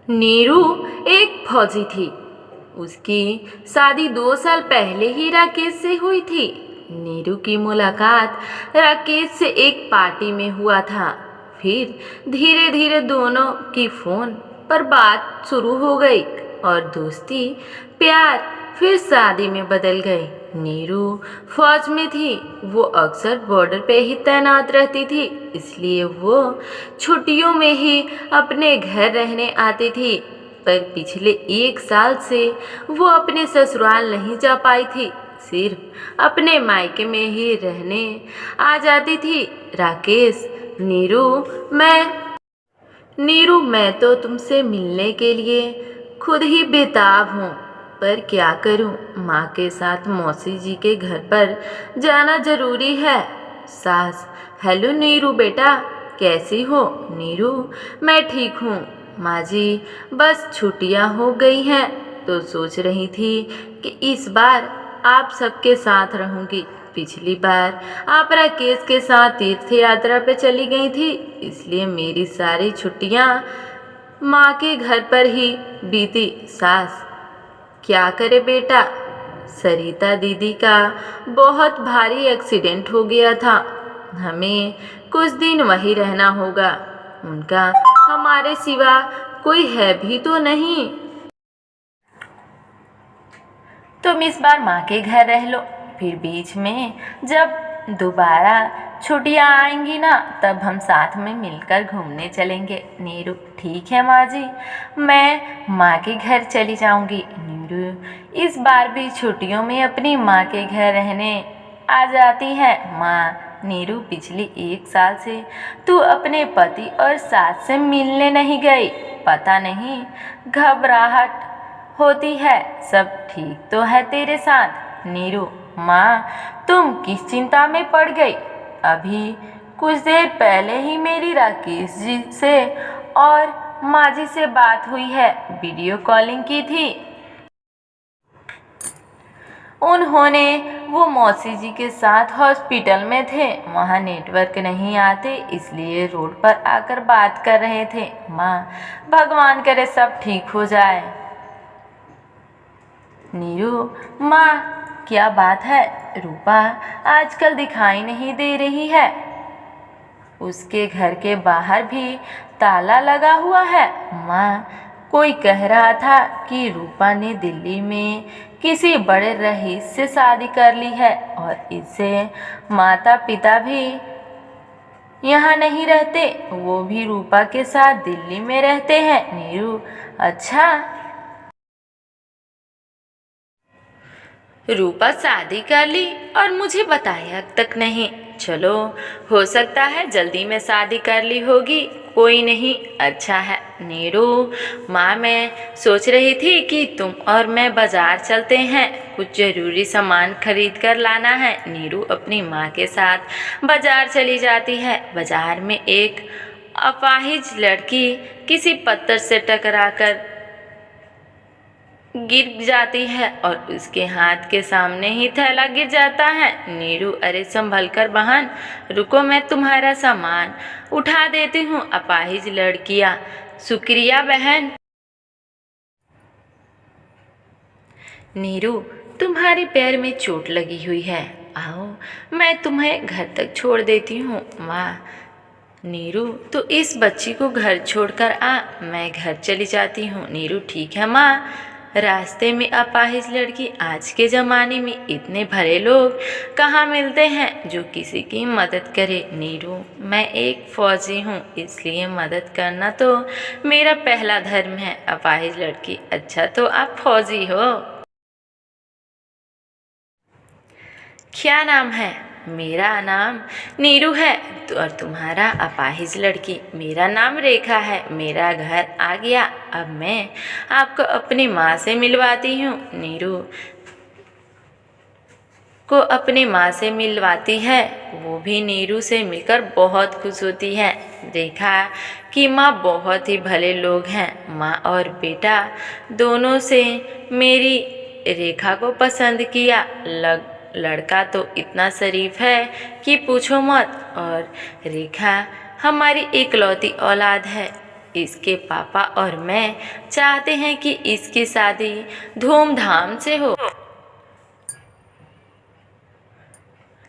नीरू एक फौजी थी। उसकी शादी 2 साल पहले ही राकेश से हुई थी। नीरू की मुलाकात राकेश से एक पार्टी में हुआ था। फिर धीरे धीरे दोनों की फोन पर बात शुरू हो गई और दोस्ती, प्यार फिर शादी में बदल गई। नीरू फौज में थी। वो अक्सर बॉर्डर पे ही तैनात रहती थी, इसलिए वो छुट्टियों में ही अपने घर रहने आती थी। पर पिछले 1 साल से वो अपने ससुराल नहीं जा पाई थी, सिर्फ अपने मायके में ही रहने आ जाती थी। राकेश, नीरू मैं तो तुमसे मिलने के लिए खुद ही बेताब हूँ, पर क्या करूँ, माँ के साथ मौसी जी के घर पर जाना जरूरी है। सास, हेलो नीरू बेटा, कैसी हो? नीरू, मैं ठीक हूँ माँ जी, बस छुट्टियाँ हो गई हैं तो सोच रही थी कि इस बार आप सबके साथ रहूँगी। पिछली बार आप राकेश के साथ तीर्थ यात्रा पे चली गई थी, इसलिए मेरी सारी छुट्टियाँ माँ के घर पर ही बीती। सास, क्या करे बेटा, सरिता दीदी का बहुत भारी एक्सीडेंट हो गया था। हमें कुछ दिन वहीं रहना होगा। उनका हमारे सिवा कोई है भी तो नहीं। तुम इस बार माँ के घर रह लो, फिर बीच में जब दोबारा छुट्टियाँ आएंगी ना, तब हम साथ में मिलकर घूमने चलेंगे। नीरू, ठीक है माँ जी, मैं माँ के घर चली जाऊंगी। नीरू इस बार भी छुट्टियों में अपनी माँ के घर रहने आ जाती है। माँ, नीरू पिछले 1 साल से तू अपने पति और सास से मिलने नहीं गई। पता नहीं घबराहट होती है, सब ठीक तो है तेरे साथ? नीरू, माँ तुम किस चिंता में पड़ गई? अभी कुछ देर पहले ही मेरी राकेश जी से और माँ जी से बात हुई है, वीडियो कॉलिंग की थी। उन्होंने वो मौसी जी के साथ हॉस्पिटल में थे, वहाँ नेटवर्क नहीं आते, इसलिए रोड पर आकर बात कर रहे थे। माँ, भगवान करे सब ठीक हो जाए। नीरू, माँ क्या बात है, रूपा आजकल दिखाई नहीं दे रही है। उसके घर के बाहर भी ताला लगा हुआ है। माँ, कोई कह रहा था कि रूपा ने दिल्ली में किसी बड़े रईस से शादी कर ली है और इससे माता पिता भी यहाँ नहीं रहते, वो भी रूपा के साथ दिल्ली में रहते हैं। नीरू, अच्छा, रूपा शादी कर ली और मुझे बताया तक नहीं। चलो, हो सकता है जल्दी में शादी कर ली होगी, कोई नहीं, अच्छा है। नीरू, माँ मैं सोच रही थी कि तुम और मैं बाजार चलते हैं, कुछ ज़रूरी सामान खरीद कर लाना है। नीरू अपनी माँ के साथ बाजार चली जाती है। बाजार में एक अपाहिज लड़की किसी पत्थर से टकराकर गिर जाती है और उसके हाथ के सामने ही थैला गिर जाता है। नीरू, अरे संभल कर बहन, रुको मैं तुम्हारा सामान उठा देती हूँ। अपाहिज लड़कियाँ, शुक्रिया बहन। नीरू, तुम्हारे पैर में चोट लगी हुई है, आओ मैं तुम्हें घर तक छोड़ देती हूँ। वाह नीरू, तो इस बच्ची को घर छोड़कर आ, मैं घर चली जाती हूँ। नीरू, ठीक है माँ। रास्ते में अपाहिज लड़की, आज के ज़माने में इतने भले लोग कहाँ मिलते हैं जो किसी की मदद करे। नीरू, मैं एक फ़ौजी हूँ, इसलिए मदद करना तो मेरा पहला धर्म है। अपाहिज लड़की, अच्छा तो आप फ़ौजी हो? क्या नाम है? मेरा नाम नीरू है, तो और तुम्हारा? अपाहिज लड़की, मेरा नाम रेखा है, मेरा घर आ गया, अब मैं आपको अपनी माँ से मिलवाती हूँ। नीरू को अपनी माँ से मिलवाती है, वो भी नीरू से मिलकर बहुत खुश होती है। रेखा की माँ बहुत ही भले लोग हैं, माँ और बेटा दोनों से मेरी रेखा को पसंद किया। लड़का तो इतना शरीफ है कि पूछो मत, और रेखा हमारी इकलौती औलाद है। इसके पापा और मैं चाहते हैं कि इसकी शादी धूमधाम से हो।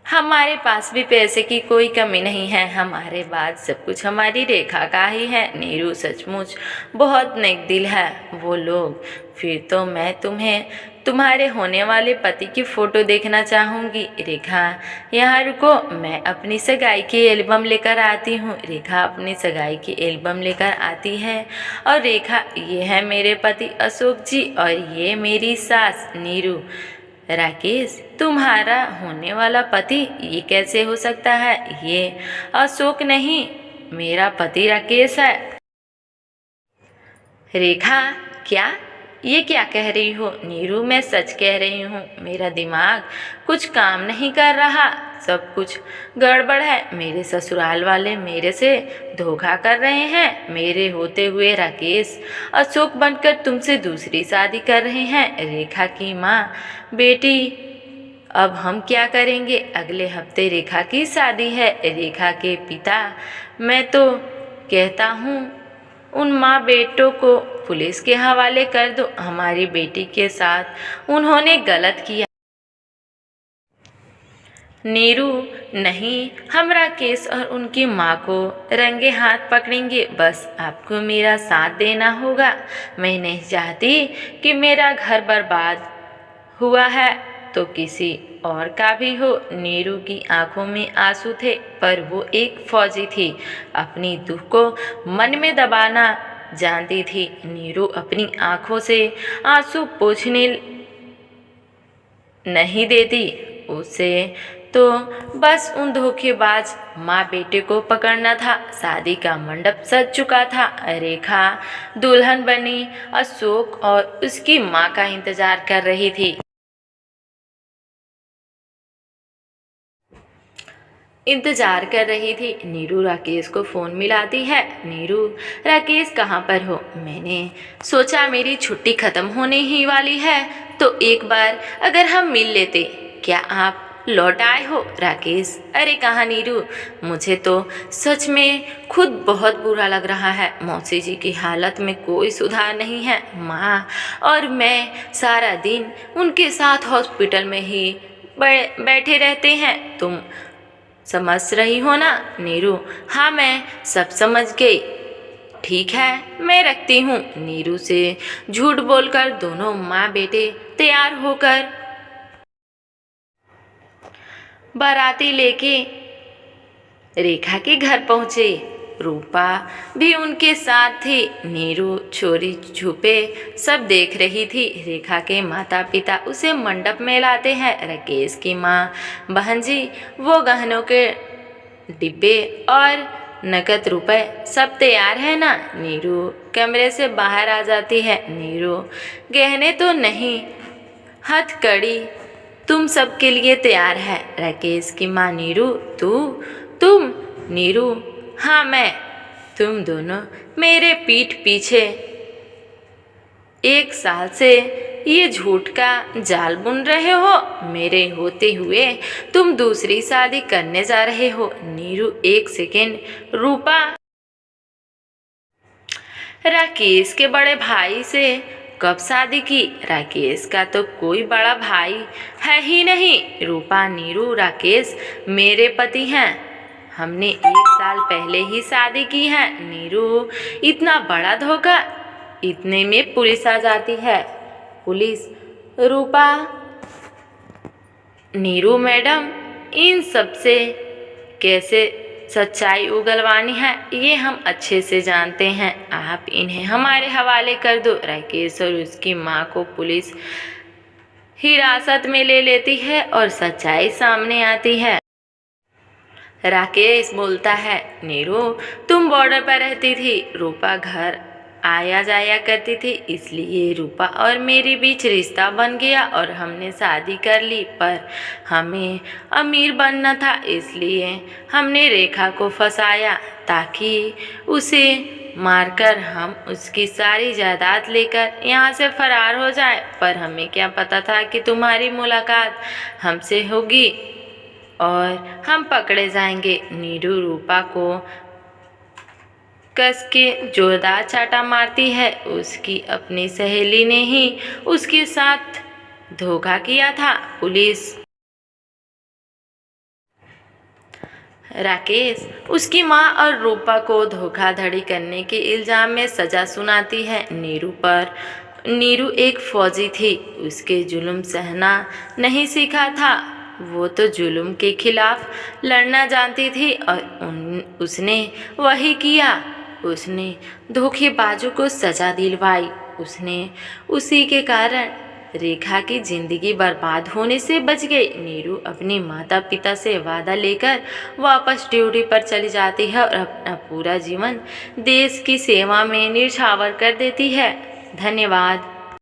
हमारे पास भी पैसे की कोई कमी नहीं है, हमारे बाद सब कुछ हमारी रेखा का ही है। नीरू सचमुच बहुत नेक दिल है वो लोग। फिर तो मैं तुम्हें तुम्हारे होने वाले पति की फ़ोटो देखना चाहूँगी। रेखा यहाँ रुको, मैं अपनी सगाई की एल्बम लेकर आती हूँ। रेखा अपनी सगाई की एल्बम लेकर आती है और रेखा, ये है मेरे पति अशोक जी और ये मेरी सास नीरू। राकेश, तुम्हारा होने वाला पति ये कैसे हो सकता है? ये अशोक नहीं, मेरा पति राकेश है। रेखा, क्या ये क्या कह रही हो? नीरू, मैं सच कह रही हूँ, मेरा दिमाग कुछ काम नहीं कर रहा, सब कुछ गड़बड़ है। मेरे ससुराल वाले मेरे से धोखा कर रहे हैं। मेरे होते हुए राकेश अशोक बनकर तुमसे दूसरी शादी कर रहे हैं। रेखा की माँ, बेटी अब हम क्या करेंगे? अगले हफ्ते रेखा की शादी है। रेखा के पिता, मैं तो कहता हूँ उन माँ बेटों को पुलिस के हवाले कर दो। हमारी बेटी के साथ उन्होंने गलत किया। नीरू, नहीं, हम राकेश और उनकी माँ को रंगे हाथ पकड़ेंगे। बस आपको मेरा साथ देना होगा। मैं नहीं चाहती कि मेरा घर बर्बाद हुआ है तो किसी और का भी हो। नीरू की आंखों में आंसू थे, पर वो एक फौजी थी, अपनी दुख को मन में दबाना जानती थी। नीरू अपनी आंखों से आंसू पोंछने नहीं देती। उसे तो बस उन धोखेबाज माँ बेटे को पकड़ना था। शादी का मंडप सज चुका था। रेखा दुल्हन बनी अशोक और उसकी माँ का इंतजार कर रही थी। नीरू राकेश को फ़ोन मिलाती है। नीरू, राकेश कहाँ पर हो? मैंने सोचा मेरी छुट्टी ख़त्म होने ही वाली है तो एक बार अगर हम मिल लेते। क्या आप लौट आए हो? राकेश, अरे कहाँ नीरू, मुझे तो सच में खुद बहुत बुरा लग रहा है। मौसी जी की हालत में कोई सुधार नहीं है। माँ और मैं सारा दिन उनके साथ हॉस्पिटल में ही बैठे रहते हैं। तुम समझ रही हो ना? नीरू, हाँ मैं सब समझ गई। ठीक है, मैं रखती हूँ। नीरू से झूठ बोलकर दोनों माँ बेटे तैयार होकर बाराती लेके रेखा के घर पहुँचे। रूपा भी उनके साथ थी। नीरू चोरी छुपे सब देख रही थी। रेखा के माता पिता उसे मंडप में लाते हैं। राकेश की माँ, बहन जी, वो गहनों के डिब्बे और नकद रुपए सब तैयार है ना? नीरू कमरे से बाहर आ जाती है। नीरू, गहने तो नहीं, हथकड़ी तुम सबके लिए तैयार है। राकेश की माँ, नीरू, तुम? नीरू, हाँ मैं। तुम दोनों मेरे पीठ पीछे 1 साल से ये झूठ का जाल बुन रहे हो। मेरे होते हुए तुम दूसरी शादी करने जा रहे हो। नीरू, 1 सेकेंड। रूपा, राकेश के बड़े भाई से कब शादी की? राकेश का तो कोई बड़ा भाई है ही नहीं। रूपा, नीरू, राकेश मेरे पति हैं। हमने 1 साल पहले ही शादी की है। नीरू, इतना बड़ा धोखा? इतने में पुलिस आ जाती है। पुलिस? रूपा, नीरू मैडम, इन सब से कैसे सच्चाई उगलवानी है ये हम अच्छे से जानते हैं। आप इन्हें हमारे हवाले कर दो। राकेश और उसकी माँ को पुलिस हिरासत में ले लेती है और सच्चाई सामने आती है। राकेश बोलता है, नीरू, तुम बॉर्डर पर रहती थी, रूपा घर आया जाया करती थी, इसलिए रूपा और मेरे बीच रिश्ता बन गया और हमने शादी कर ली। पर हमें अमीर बनना था, इसलिए हमने रेखा को फंसाया ताकि उसे मारकर हम उसकी सारी जायदाद लेकर यहाँ से फरार हो जाए। पर हमें क्या पता था कि तुम्हारी मुलाकात हमसे होगी और हम पकड़े जाएंगे। नीरू रूपा को कस के जोरदार चाटा मारती है। उसकी अपनी सहेली ने ही उसके साथ धोखा किया था। पुलिस राकेश उसकी मां और रूपा को धोखाधड़ी करने के इल्जाम में सजा सुनाती है नीरू पर। नीरू एक फौजी थी, उसके जुल्म सहना नहीं सीखा था। वो तो जुल्म के खिलाफ लड़ना जानती थी और उसने वही किया। उसने धोखेबाजों को सजा दिलवाई। उसने उसी के कारण रेखा की जिंदगी बर्बाद होने से बच गई। नीरू अपने माता पिता से वादा लेकर वापस ड्यूटी पर चली जाती है और अपना पूरा जीवन देश की सेवा में न्यौछावर कर देती है। धन्यवाद।